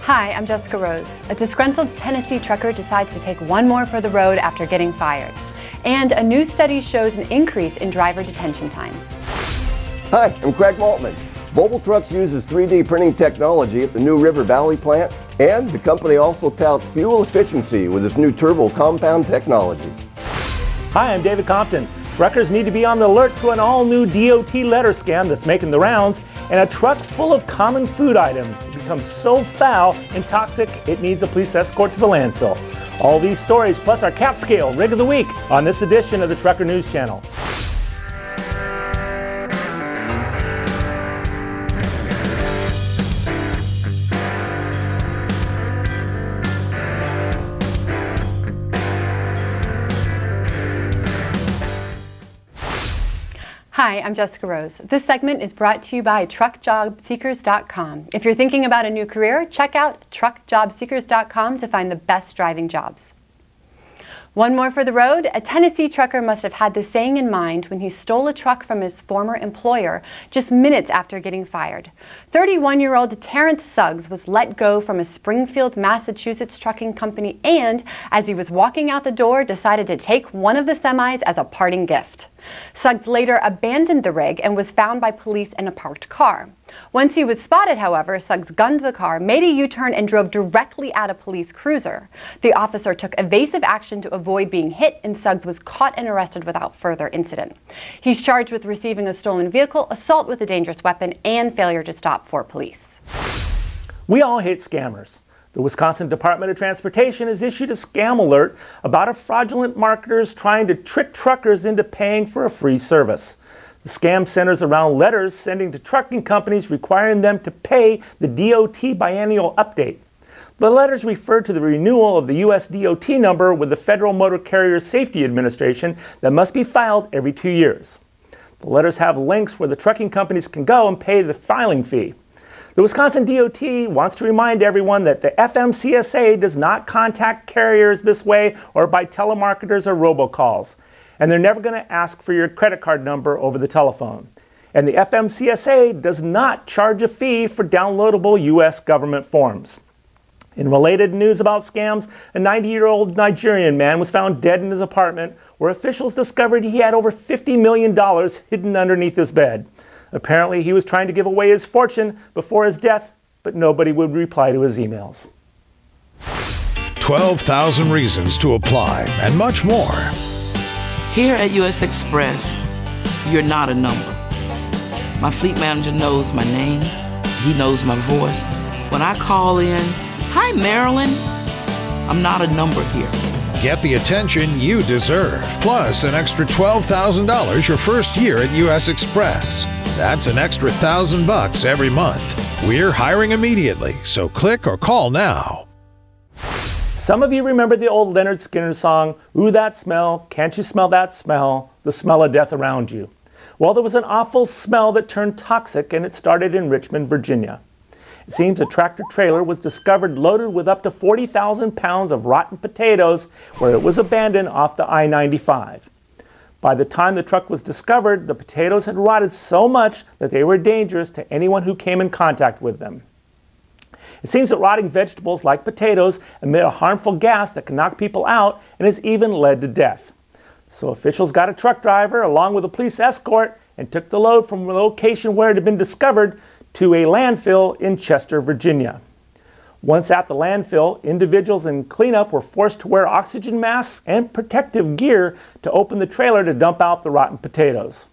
Hi, I'm Jessica Rose. A disgruntled Tennessee trucker decides to take one more for the road after getting fired. And a new study shows an increase in driver detention times. Hi, I'm Craig Maltman. Volvo Trucks uses 3D printing technology at the new River Valley plant, and the company also touts fuel efficiency with its new turbo compound technology. Hi, I'm David Compton. Truckers need to be on the alert to an all-new DOT letter scam that's making the rounds, and a truck full of common food items becomes so foul and toxic it needs a police escort to the landfill. All these stories plus our cat scale rig of the week on this edition of the Trucker News Channel. Hi, I'm Jessica Rose. This segment is brought to you by truckjobseekers.com. If you're thinking about a new career, check out truckjobseekers.com to find the best driving jobs. One more for the road. A Tennessee trucker must have had this saying in mind when he stole a truck from his former employer just minutes after getting fired. 31-year-old Terrence Suggs was let go from a Springfield, Massachusetts trucking company and, as he was walking out the door, decided to take one of the semis as a parting gift. Suggs later abandoned the rig and was found by police in a parked car. Once he was spotted, however, Suggs gunned the car, made a U-turn, and drove directly at a police cruiser. The officer took evasive action to avoid being hit, and Suggs was caught and arrested without further incident. He's charged with receiving a stolen vehicle, assault with a dangerous weapon, and failure to stop for police. We all hate scammers. The Wisconsin Department of Transportation has issued a scam alert about a fraudulent marketers trying to trick truckers into paying for a free service. The scam centers around letters sending to trucking companies requiring them to pay the DOT biennial update. The letters refer to the renewal of the U.S. DOT number with the Federal Motor Carrier Safety Administration that must be filed every 2 years. The letters have links where the trucking companies can go and pay the filing fee. The Wisconsin DOT wants to remind everyone that the FMCSA does not contact carriers this way or by telemarketers or robocalls. And they're never going to ask for your credit card number over the telephone. And the FMCSA does not charge a fee for downloadable U.S. government forms. In related news about scams, a 90-year-old Nigerian man was found dead in his apartment where officials discovered he had over $50 million hidden underneath his bed. Apparently, he was trying to give away his fortune before his death, but nobody would reply to his emails. 12,000 reasons to apply and much more. Here at U.S. Express, you're not a number. My fleet manager knows my name. He knows my voice. When I call in, "Hi, Marilyn," I'm not a number here. Get the attention you deserve, plus an extra $12,000 your first year at U.S. Express. That's an extra $1,000 every month. We're hiring immediately, so click or call now. Some of you remember the old Leonard Skinner song, "Ooh, that smell, can't you smell that smell, the smell of death around you." Well, there was an awful smell that turned toxic, and it started in Richmond, Virginia. It seems a tractor-trailer was discovered loaded with up to 40,000 pounds of rotten potatoes where it was abandoned off the I-95. By the time the truck was discovered, the potatoes had rotted so much that they were dangerous to anyone who came in contact with them. It seems that rotting vegetables like potatoes emit a harmful gas that can knock people out and has even led to death. So officials got a truck driver along with a police escort and took the load from the location where it had been discovered to a landfill in Chester, Virginia. Once at the landfill, individuals in cleanup were forced to wear oxygen masks and protective gear to open the trailer to dump out the rotten potatoes.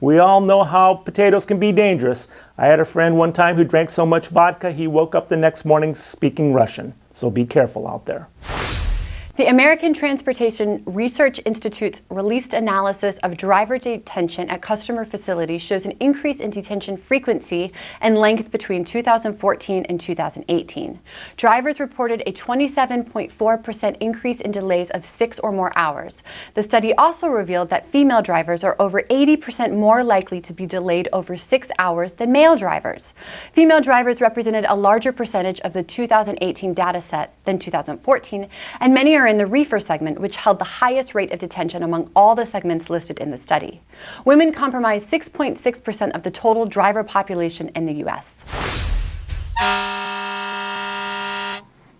We all know how potatoes can be dangerous. I had a friend one time who drank so much vodka he woke up the next morning speaking Russian. So be careful out there. The American Transportation Research Institute's released analysis of driver detention at customer facilities shows an increase in detention frequency and length between 2014 and 2018. Drivers reported a 27.4% increase in delays of 6 or more hours. The study also revealed that female drivers are over 80% more likely to be delayed over 6 hours than male drivers. Female drivers represented a larger percentage of the 2018 data set than 2014, and many are in the reefer segment, which held the highest rate of detention among all the segments listed in the study. Women comprise 6.6% of the total driver population in the U.S.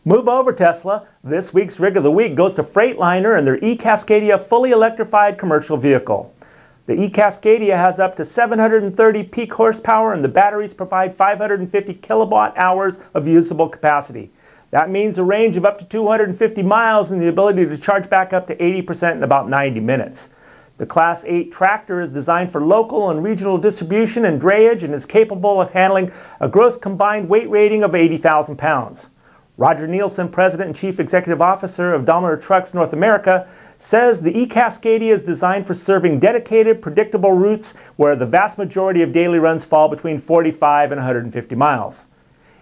Move over, Tesla. This week's Rig of the Week goes to Freightliner and their eCascadia fully electrified commercial vehicle. The eCascadia has up to 730 peak horsepower and the batteries provide 550 kilowatt hours of usable capacity. That means a range of up to 250 miles and the ability to charge back up to 80% in about 90 minutes. The Class 8 tractor is designed for local and regional distribution and drayage and is capable of handling a gross combined weight rating of 80,000 pounds. Roger Nielsen, President and Chief Executive Officer of Daimler Trucks North America, says the eCascadia is designed for serving dedicated, predictable routes where the vast majority of daily runs fall between 45 and 150 miles.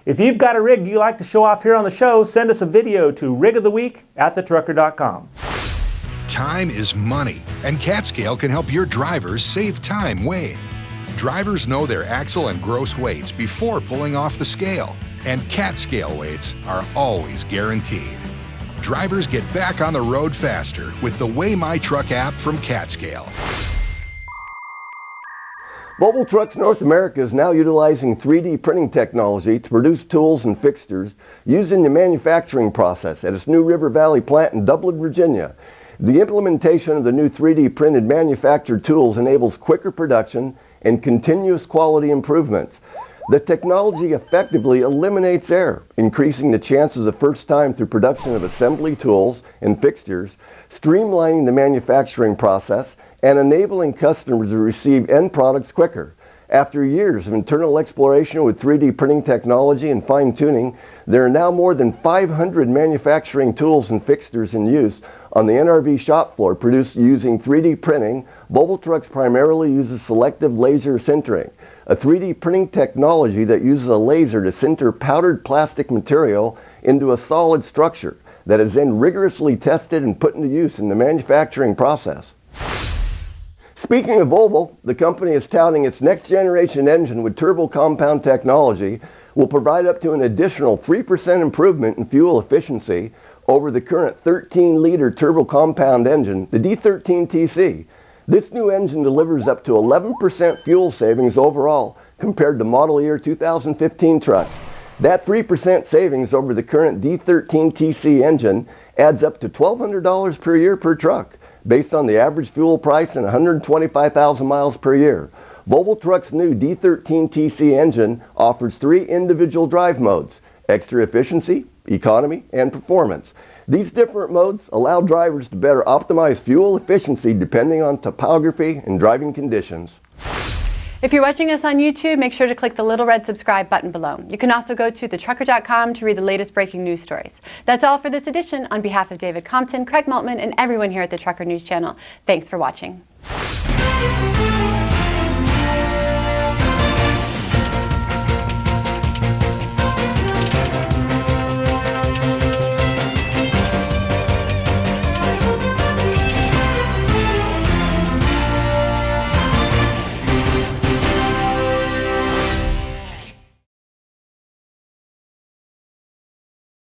If you've got a rig you like to show off here on the show, send us a video to rigoftheweek@thetrucker.com. Time is money, and CatScale can help your drivers save time weighing. Drivers know their axle and gross weights before pulling off the scale, and CatScale weights are always guaranteed. Drivers get back on the road faster with the Weigh My Truck app from CatScale. Volvo Trucks North America is now utilizing 3D printing technology to produce tools and fixtures used in the manufacturing process at its new River Valley plant in Dublin, Virginia. The implementation of the new 3D printed manufactured tools enables quicker production and continuous quality improvements. The technology effectively eliminates error, increasing the chances of first time through production of assembly tools and fixtures, streamlining the manufacturing process, and enabling customers to receive end products quicker. After years of internal exploration with 3D printing technology and fine-tuning, there are now more than 500 manufacturing tools and fixtures in use on the NRV shop floor produced using 3D printing. Volvo Trucks primarily uses selective laser sintering, a 3D printing technology that uses a laser to sinter powdered plastic material into a solid structure that is then rigorously tested and put into use in the manufacturing process. Speaking of Volvo, the company is touting its next generation engine with turbo compound technology will provide up to an additional 3% improvement in fuel efficiency over the current 13-liter turbo compound engine, the D13TC. This new engine delivers up to 11% fuel savings overall compared to model year 2015 trucks. That 3% savings over the current D13TC engine adds up to $1,200 per year per truck, based on the average fuel price and 125,000 miles per year. Volvo Trucks' new D13TC engine offers 3 individual drive modes: extra efficiency, economy, and performance. These different modes allow drivers to better optimize fuel efficiency depending on topography and driving conditions. If you're watching us on YouTube, make sure to click the little red subscribe button below. You can also go to thetrucker.com to read the latest breaking news stories. That's all for this edition. On behalf of David Compton, Craig Maltman, and everyone here at the Trucker News Channel, thanks for watching.